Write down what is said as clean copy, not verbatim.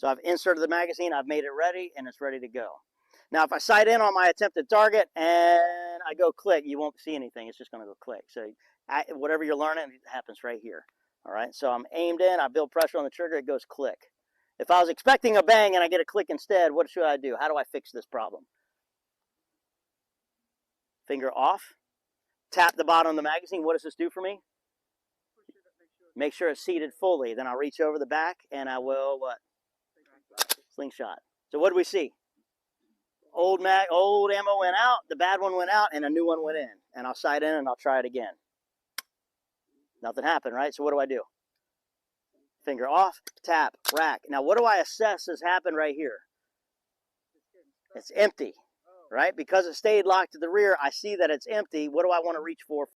So I've inserted the magazine, I've made it ready, and it's ready to go. Now, if I sight in on my attempted target and I go click, you won't see anything. It's just going to go click. So whatever you're learning happens right here. All right, so I'm aimed in, I build pressure on the trigger, it goes click. If I was expecting a bang and I get a click instead, what should I do? How do I fix this problem? Finger off, tap the bottom of the magazine. What does this do for me? Make sure it's seated fully. Then I'll reach over the back and I will what? Slingshot. So what do we see? Old ammo went out, the bad one went out, and a new one went in. And I'll sight in and I'll try it again. Nothing happened, right? So what do? Finger off, tap, rack. Now what do I assess has happened right here? It's empty, right? Because it stayed locked to the rear, I see that it's empty. What do I want to reach for